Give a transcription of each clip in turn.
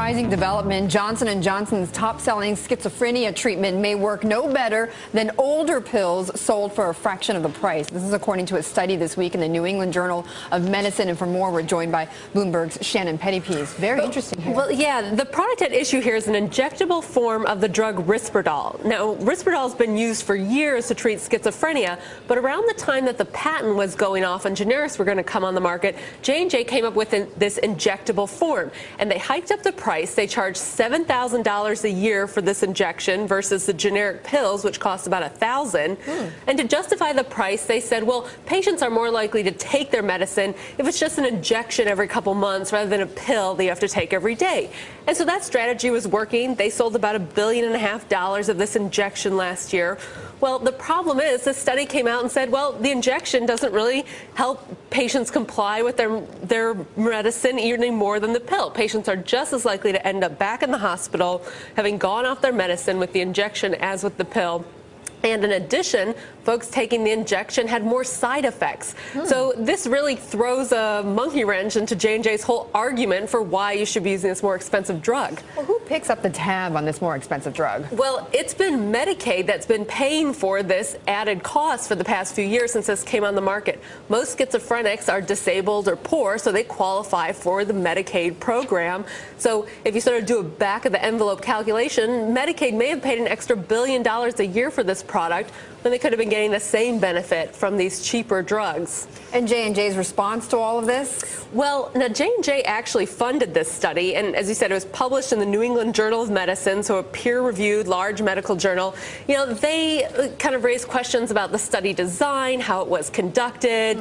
surprising development. Johnson & Johnson's top-selling schizophrenia treatment may work no better than older pills sold for a fraction of the price. This is according to a study this week in the New England Journal of Medicine. And for more, we're joined by Bloomberg's Shannon Pettypiece. Very interesting here. Well, yeah, the product at issue here is an injectable form of the drug Risperdal. Now, Risperdal has been used for years to treat schizophrenia, but around the time that the patent was going off and generics were going to come on the market, J&J came up with this injectable form, and they hiked up the price. They charged $7,000 a year for this injection versus the generic pills, which cost about $1,000. And to justify the price, they said, well, patients are more likely to take their medicine if it's just an injection every couple months rather than a pill that you have to take every day. And so that strategy was working. They sold about $1.5 billion of this injection last year. Well, the problem is this study came out and said, well, the injection doesn't really help patients comply with their medicine any more than the pill. Patients are just as likely to end up back in the hospital having gone off their medicine with the injection as with the pill. And in addition, folks taking the injection had more side effects. So this really throws a monkey wrench into J&J's whole argument for why you should be using this more expensive drug. Well, who picks up the tab on this more expensive drug? Well, it's been Medicaid that's been paying for this added cost for the past few years since this came on the market. Most schizophrenics are disabled or poor, so they qualify for the Medicaid program. So if you sort of do a back-of-the-envelope calculation, Medicaid may have paid an extra $1 billion a year for this product when they could have been getting the same benefit from these cheaper drugs. And J&J's response to all of this? Well, now J&J actually funded this study, and as you said, it was published in the New England Journal of Medicine, so a peer-reviewed large medical journal. You know, they kind of raised questions about the study design, how it was conducted.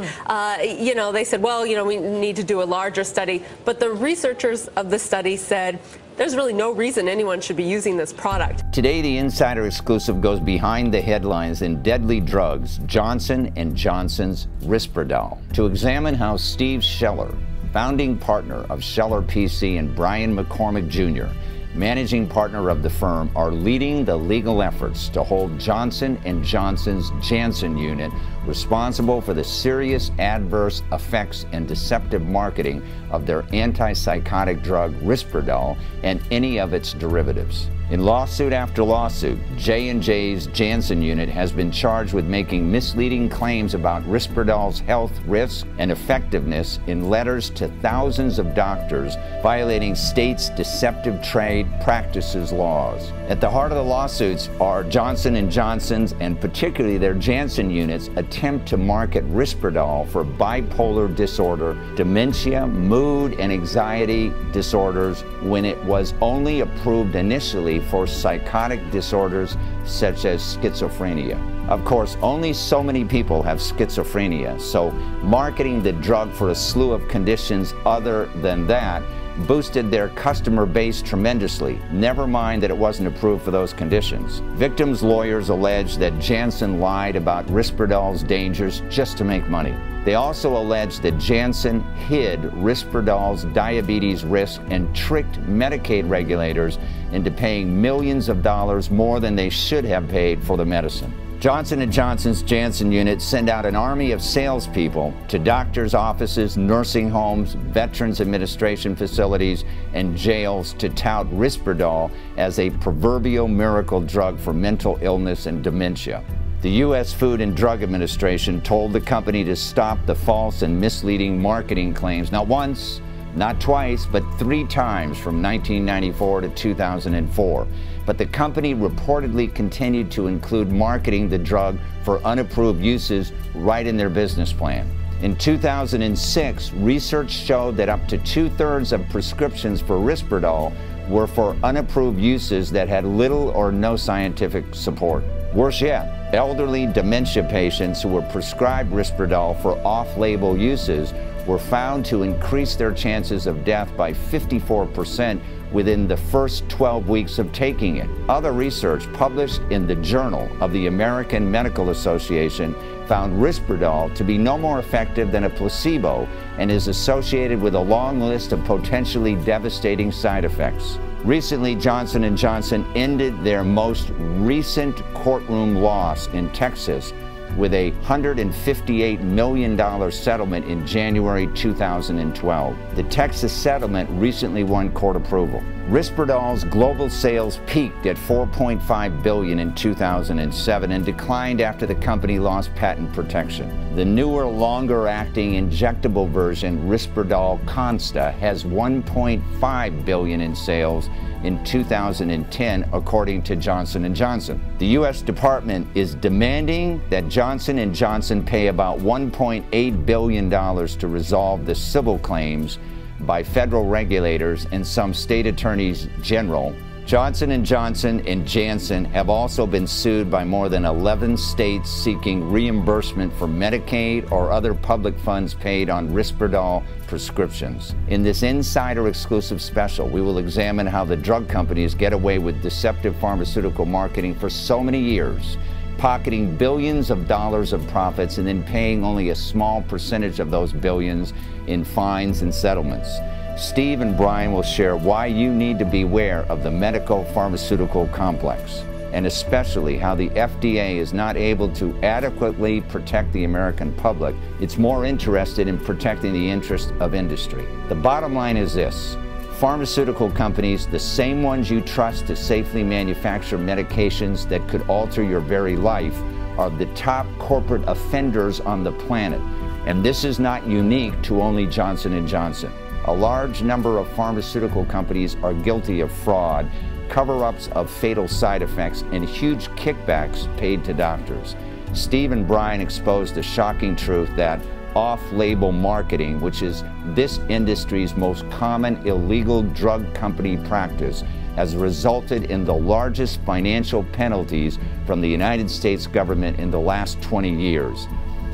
You know, they said, well, you know, we need to do a larger study, but the researchers of the study said there's really no reason anyone should be using this product. Today, the Insider Exclusive goes behind the headlines in deadly drugs, Johnson & Johnson's Risperdal, to examine how Steve Scheller, founding partner of Scheller PC, and Brian McCormick Jr., managing partner of the firm, are leading the legal efforts to hold Johnson & Johnson's Janssen unit responsible for the serious adverse effects and deceptive marketing of their antipsychotic drug Risperdal and any of its derivatives. In lawsuit after lawsuit, J&J's Janssen unit has been charged with making misleading claims about Risperdal's health risks and effectiveness in letters to thousands of doctors, violating states' deceptive trade practices laws. At the heart of the lawsuits are Johnson & Johnson's, and particularly their Janssen unit's, attempt to market Risperdal for bipolar disorder, dementia, mood and anxiety disorders, when it was only approved initially for psychotic disorders such as schizophrenia. Of course, only so many people have schizophrenia, so marketing the drug for a slew of conditions other than that boosted their customer base tremendously, never mind that it wasn't approved for those conditions. Victims' lawyers allege that Janssen lied about Risperdal's dangers just to make money. They also allege that Janssen hid Risperdal's diabetes risk and tricked Medicaid regulators into paying millions of dollars more than they should have paid for the medicine. Johnson & Johnson's Janssen unit sent out an army of salespeople to doctors' offices, nursing homes, Veterans Administration facilities, and jails to tout Risperdal as a proverbial miracle drug for mental illness and dementia. The U.S. Food and Drug Administration told the company to stop the false and misleading marketing claims not once, not twice, but 3 times from 1994 to 2004. But the company reportedly continued to include marketing the drug for unapproved uses right in their business plan. In 2006, research showed that up to 2/3 of prescriptions for Risperdal were for unapproved uses that had little or no scientific support. Worse yet, elderly dementia patients who were prescribed Risperdal for off-label uses were found to increase their chances of death by 54% within the first 12 weeks of taking it. Other research published in the Journal of the American Medical Association found Risperdal to be no more effective than a placebo and is associated with a long list of potentially devastating side effects. Recently, Johnson & Johnson ended their most recent courtroom loss in Texas with a $158 million settlement in January 2012. The Texas settlement recently won court approval. Risperdal's global sales peaked at $4.5 billion in 2007 and declined after the company lost patent protection. The newer, longer-acting injectable version, Risperdal Consta, has $1.5 billion in sales in 2010, according to Johnson & Johnson. The U.S. Department is demanding that Johnson & Johnson pay about $1.8 billion to resolve the civil claims by federal regulators and some state attorneys general. Johnson & Johnson and Janssen have also been sued by more than 11 states seeking reimbursement for Medicaid or other public funds paid on Risperdal prescriptions. In this insider exclusive special, we will examine how the drug companies get away with deceptive pharmaceutical marketing for so many years, pocketing billions of dollars of profits and then paying only a small percentage of those billions in fines and settlements. Steve and Brian will share why you need to beware of the medical pharmaceutical complex, and especially how the FDA is not able to adequately protect the American public. It's more interested in protecting the interest of industry. The bottom line is this: pharmaceutical companies, the same ones you trust to safely manufacture medications that could alter your very life, are the top corporate offenders on the planet. And this is not unique to only Johnson & Johnson. A large number of pharmaceutical companies are guilty of fraud, cover-ups of fatal side effects, and huge kickbacks paid to doctors. Steve and Brian exposed the shocking truth that off-label marketing, which is this industry's most common illegal drug company practice, has resulted in the largest financial penalties from the United States government in the last 20 years.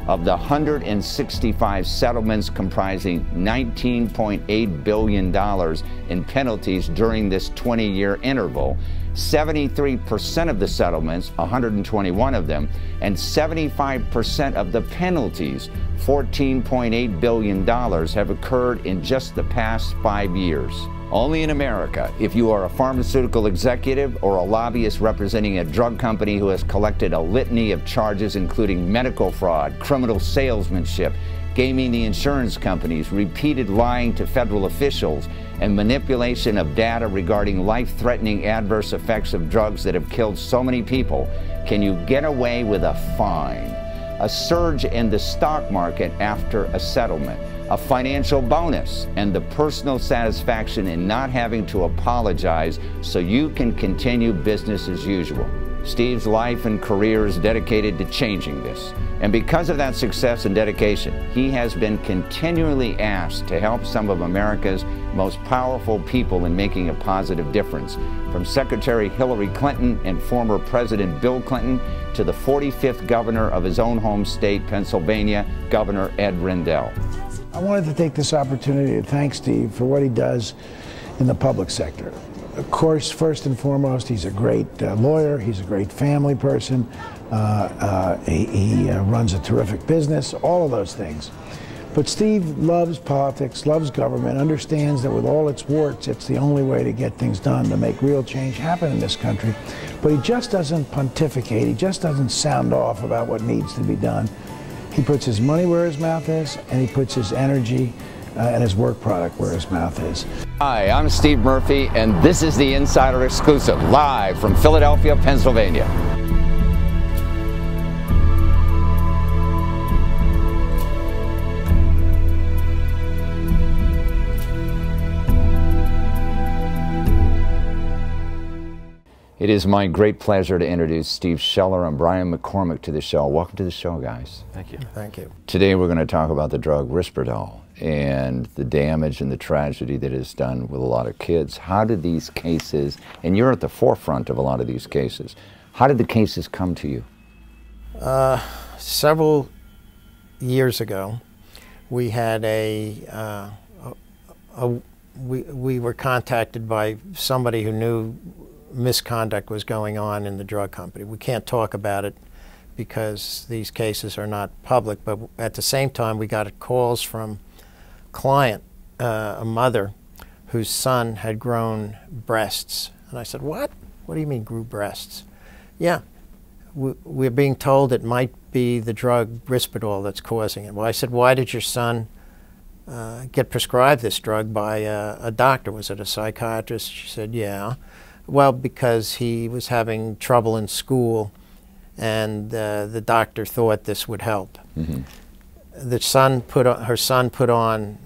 Of the 165 settlements comprising $19.8 billion in penalties during this 20-year interval, 73% of the settlements, 121 of them, and 75% of the penalties, $14.8 billion, have occurred in just the past 5 years. Only in America, if you are a pharmaceutical executive or a lobbyist representing a drug company who has collected a litany of charges including medical fraud, criminal salesmanship, gaming the insurance companies, repeated lying to federal officials, and manipulation of data regarding life-threatening adverse effects of drugs that have killed so many people, can you get away with a fine, a surge in the stock market after a settlement, a financial bonus, and the personal satisfaction in not having to apologize so you can continue business as usual? Steve's life and career is dedicated to changing this. And because of that success and dedication, he has been continually asked to help some of America's most powerful people in making a positive difference, from Secretary Hillary Clinton and former President Bill Clinton to the 45th governor of his own home state, Pennsylvania, Governor Ed Rendell. I wanted to take this opportunity to thank Steve for what he does in the public sector. Of course, first and foremost, he's a great lawyer, he's a great family person, he runs a terrific business, all of those things. But Steve loves politics, loves government, understands that with all its warts, it's the only way to get things done, to make real change happen in this country. But he just doesn't pontificate, he just doesn't sound off about what needs to be done. He puts his money where his mouth is, and he puts his energy and his work product where his mouth is. Hi, I'm Steve Murphy, and this is the Insider Exclusive, live from Philadelphia, Pennsylvania. It is my great pleasure to introduce Steve Scheller and Brian McCormick to the show. Welcome to the show, guys. Thank you. Thank you. Today we're going to talk about the drug Risperdal and the damage and the tragedy that it's done with a lot of kids. How did these cases, and you're at the forefront of a lot of these cases, how did the cases come to you? Several years ago, we had we were contacted by somebody who knew misconduct was going on in the drug company. We can't talk about it because these cases are not public, but at the same time we got calls from a client, a mother whose son had grown breasts. And I said, what? What do you mean grew breasts? Yeah, we're being told it might be the drug Risperdal that's causing it. Well, I said, why did your son get prescribed this drug by a doctor. Was it a psychiatrist? She said, yeah. Well, because he was having trouble in school, and the doctor thought this would help. Mm-hmm. Her son put on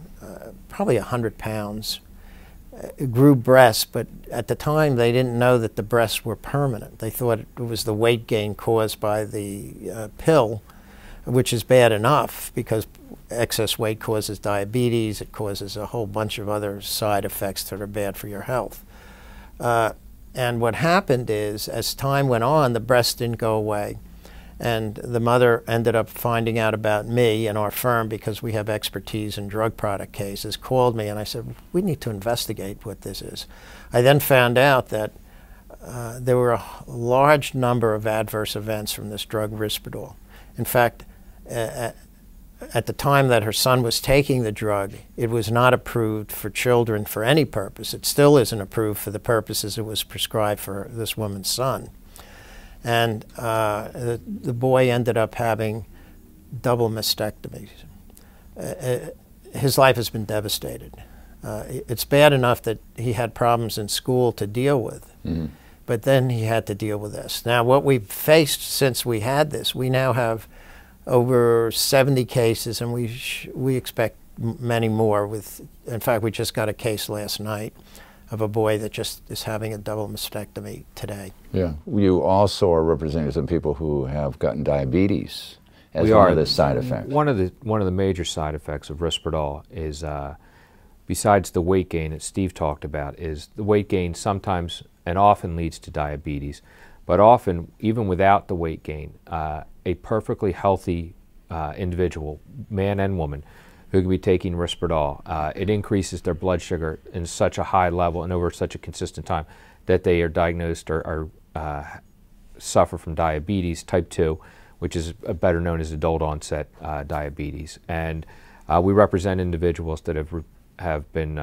probably 100 pounds, grew breasts, but at the time they didn't know that the breasts were permanent. They thought it was the weight gain caused by the pill, which is bad enough because excess weight causes diabetes, it causes a whole bunch of other side effects that are bad for your health. And what happened is, as time went on, the breasts didn't go away. And the mother ended up finding out about me and our firm, because we have expertise in drug product cases, called me, and I said, we need to investigate what this is. I then found out that there were a large number of adverse events from this drug Risperdal. In fact, at the time that her son was taking the drug, it was not approved for children for any purpose. It still isn't approved for the purposes it was prescribed for this woman's son. And the boy ended up having double mastectomies. His life has been devastated. It's bad enough that he had problems in school to deal with, mm-hmm. but then he had to deal with this. Now, what we've faced since we had this, we now have over 70 cases, and we expect many more. In fact, we just got a case last night of a boy that just is having a double mastectomy today. Yeah. You also are representing some people who have gotten diabetes as one of the side effects. One of the major side effects of Risperdal is, besides the weight gain that Steve talked about, is the weight gain sometimes and often leads to diabetes, but often, even without the weight gain, a perfectly healthy individual, man and woman, who can be taking Risperdal, it increases their blood sugar in such a high level and over such a consistent time that they are diagnosed or suffer from diabetes type 2, which is better known as adult onset diabetes. And we represent individuals that have been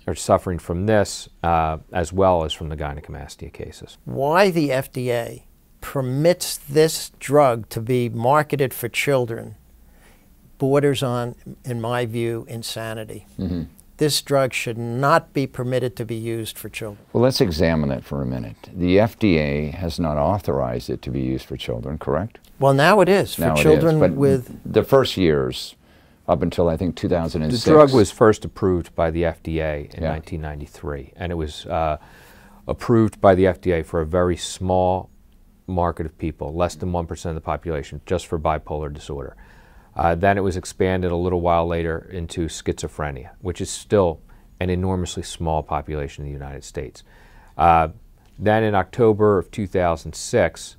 are suffering from this as well as from the gynecomastia cases. Why the FDA permits this drug to be marketed for children borders on, in my view, insanity. Mm-hmm. This drug should not be permitted to be used for children. Well, let's examine that for a minute. The FDA has not authorized it to be used for children, correct? Well, now it is, for children with... The first years, up until I think 2006. The drug was first approved by the FDA in 1993, and it was approved by the FDA for a very small market of people, less than 1% of the population, just for bipolar disorder. Then it was expanded a little while later into schizophrenia, which is still an enormously small population in the United States. Then in October of 2006,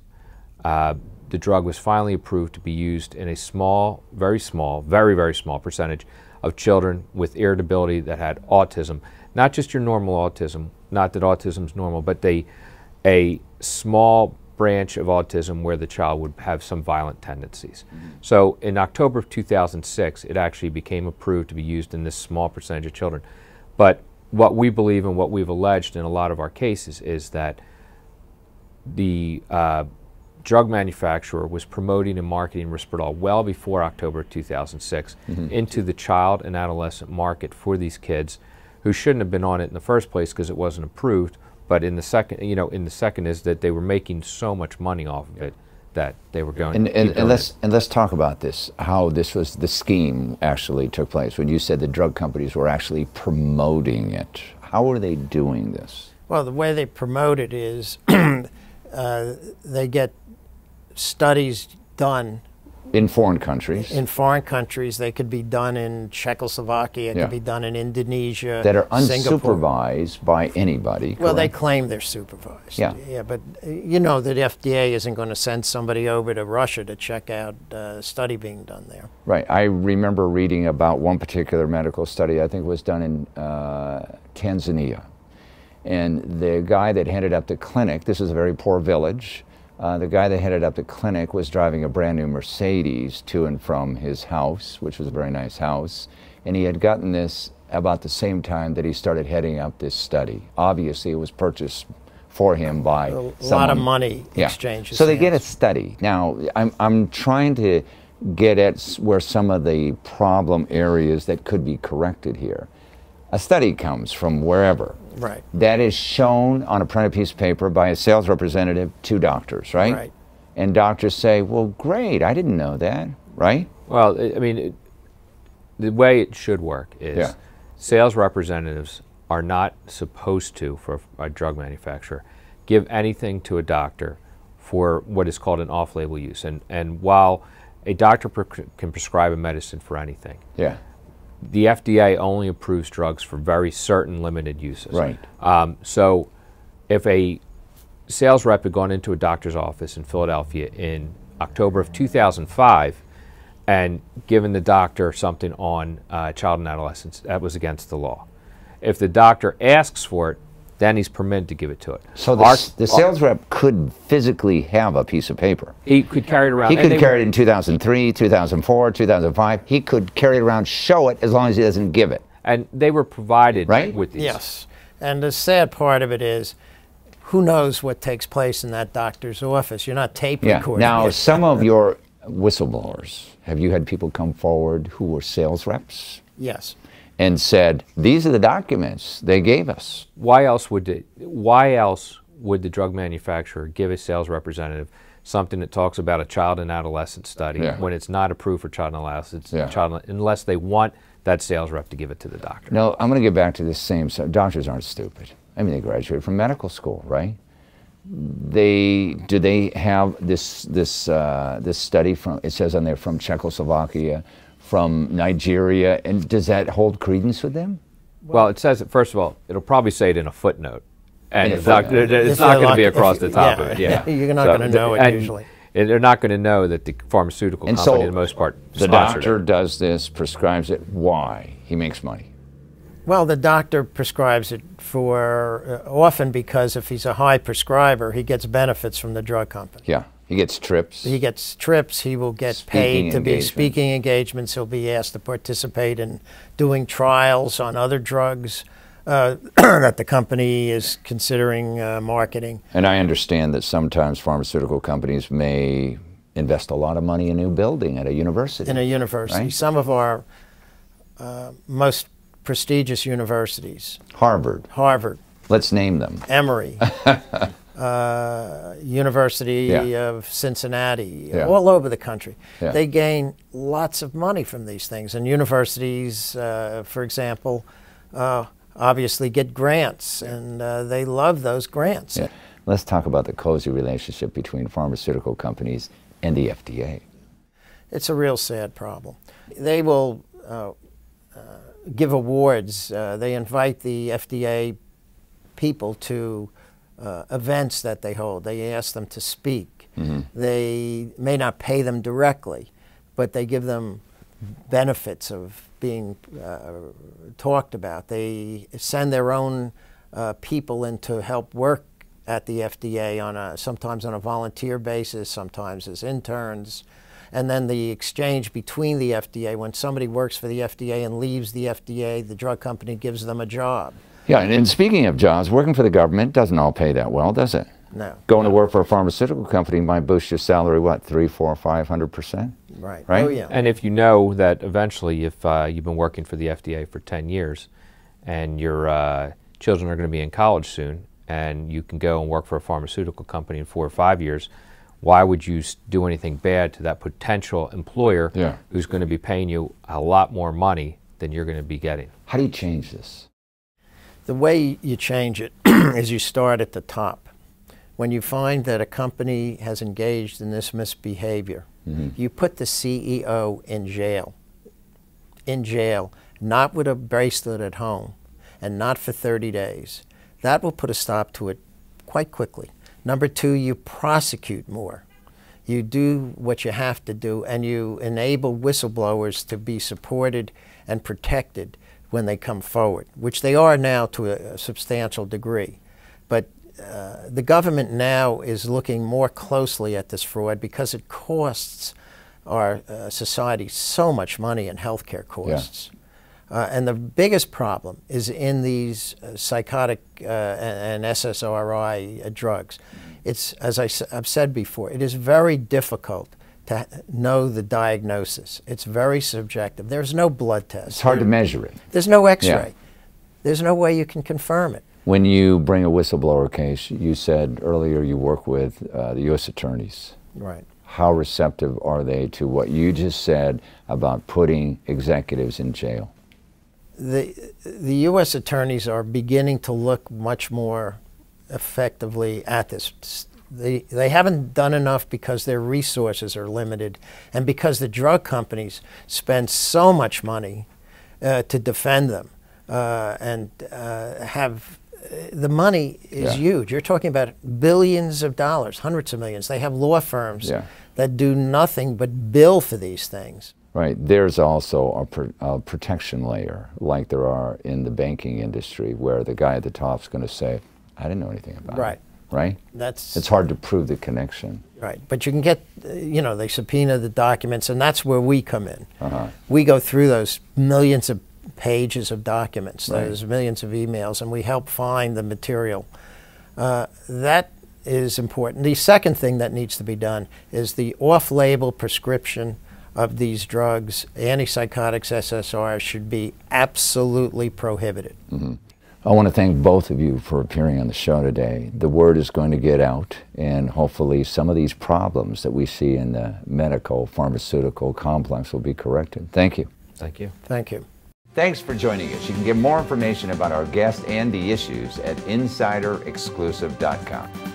the drug was finally approved to be used in a small, very small, very, very small percentage of children with irritability that had autism. Not just your normal autism, not that autism is normal, but a small branch of autism where the child would have some violent tendencies. Mm-hmm. So in October of 2006, it actually became approved to be used in this small percentage of children. But what we believe and what we've alleged in a lot of our cases is that the drug manufacturer was promoting and marketing Risperdal well before October 2006 mm-hmm. into the child and adolescent market for these kids who shouldn't have been on it in the first place because it wasn't approved. But in the second, is that they were making so much money off of it that they were going. And let's talk about this. How this was the scheme actually took place when you said the drug companies were actually promoting it. How are they doing this? Well, the way they promote it is they get studies done in foreign countries. In foreign countries, they could be done in Czechoslovakia, it could be done in Indonesia, that are Singapore. Unsupervised by anybody. Well, correct? they claim they're supervised. Yeah, but you know that FDA isn't going to send somebody over to Russia to check out a study being done there. Right. I remember reading about one particular medical study. I think it was done in Tanzania, and the guy that headed up the clinic. This is a very poor village. The guy that headed up the clinic was driving a brand new Mercedes to and from his house, which was a very nice house, and he had gotten this about the same time that he started heading up this study. Obviously, it was purchased for him by a lot of money exchanges. So they get a study. Now, I'm trying to get at where some of the problem areas that could be corrected here. A study comes from wherever. Right. That is shown on a printed piece of paper by a sales representative to doctors, right? Right. And doctors say, well, great, I didn't know that, right? Well, I mean, the way it should work is sales representatives are not supposed to, for a drug manufacturer, give anything to a doctor for what is called an off-label use. And while a doctor can prescribe a medicine for anything, the FDA only approves drugs for very certain limited uses. Right. So if a sales rep had gone into a doctor's office in Philadelphia in October of 2005 and given the doctor something on child and adolescence, that was against the law. If the doctor asks for it, then he's permitted to give it to it. So the sales rep could physically have a piece of paper. He could carry it around. He could carry it in 2003, 2004, 2005. He could carry it around, show it, as long as he doesn't give it. And they were provided with these. Yes. And the sad part of it is, who knows what takes place in that doctor's office? You're not tape recording. Now, some of your whistleblowers, have you had people come forward who were sales reps? Yes. And said, these are the documents they gave us. Why else would the drug manufacturer give a sales representative something that talks about a child and adolescent study when it's not approved for child and adolescents, unless they want that sales rep to give it to the doctor? No, I'm going to get back to this same. Doctors aren't stupid. I mean, they graduated from medical school, right? Do they have this study from? It says on there from Czechoslovakia, from Nigeria, and does that hold credence with them? Well, it says, first of all, it'll probably say it in a footnote. And it's not going to be across the top of it. You're not going to know it usually. They're not going to know that the pharmaceutical company, for the most part, the doctor does this, prescribes it. Why? He makes money. Well, the doctor prescribes it for, often because if he's a high prescriber, he gets benefits from the drug company. Yeah. He gets trips. He gets trips. He will get paid to be speaking engagements. He'll be asked to participate in doing trials on other drugs that the company is considering marketing. And I understand that sometimes pharmaceutical companies may invest a lot of money in a new building at a university. In a university. Right? Some of our most prestigious universities. Harvard. Let's name them. Emory. University of Cincinnati, all over the country. They gain lots of money from these things. And universities, for example, obviously get grants, and they love those grants. Let's talk about the cozy relationship between pharmaceutical companies and the FDA. It's a real sad problem. They will give awards. They invite the FDA people to events that they hold. They ask them to speak. They may not pay them directly, but they give them benefits of being talked about. They send their own people in to help work at the FDA sometimes on a volunteer basis, sometimes as interns. And then the exchange between the FDA, when somebody works for the FDA and leaves the FDA, the drug company gives them a job. Yeah, and speaking of jobs, working for the government doesn't all pay that well, does it? No. Going to work for a pharmaceutical company might boost your salary, what, 300, 400, 500%? Right. Right? Oh, yeah. And if you know that eventually, if you've been working for the FDA for 10 years and your children are going to be in college soon, and you can go and work for a pharmaceutical company in 4 or 5 years, why would you do anything bad to that potential employer who's going to be paying you a lot more money than you're going to be getting? How do you change this? The way you change it is you start at the top. When you find that a company has engaged in this misbehavior, you put the CEO in jail, not with a bracelet at home, and not for 30 days. That will put a stop to it quite quickly. Number two, you prosecute more. You do what you have to do, and you enable whistleblowers to be supported and protected when they come forward, which they are now to a substantial degree. But the government now is looking more closely at this fraud because it costs our society so much money in healthcare costs. And the biggest problem is in these psychotic and SSRI drugs. It's, as I've said before, it is very difficult to know the diagnosis. It's very subjective. There's no blood test. It's hard to measure it. There's no x-ray. Yeah. There's no way you can confirm it. When you bring a whistleblower case, you said earlier you work with the U.S. attorneys. Right. How receptive are they to what you just said about putting executives in jail? The U.S. attorneys are beginning to look much more effectively at this. They haven't done enough because their resources are limited and because the drug companies spend so much money to defend them and have the money is huge. You're talking about billions of dollars, hundreds of millions. They have law firms that do nothing but bill for these things. Right. There's also a protection layer like there are in the banking industry where the guy at the top is going to say, I didn't know anything about it. Right? It's hard to prove the connection. Right. But you can get, they subpoena the documents, and that's where we come in. We go through those millions of pages of documents, those millions of emails, and we help find the material. That is important. The second thing that needs to be done is the off-label prescription of these drugs, antipsychotics, SSRIs, should be absolutely prohibited. I want to thank both of you for appearing on the show today. The word is going to get out, and hopefully some of these problems that we see in the medical pharmaceutical complex will be corrected. Thank you. Thank you. Thank you. Thanks for joining us. You can get more information about our guest and the issues at insiderexclusive.com.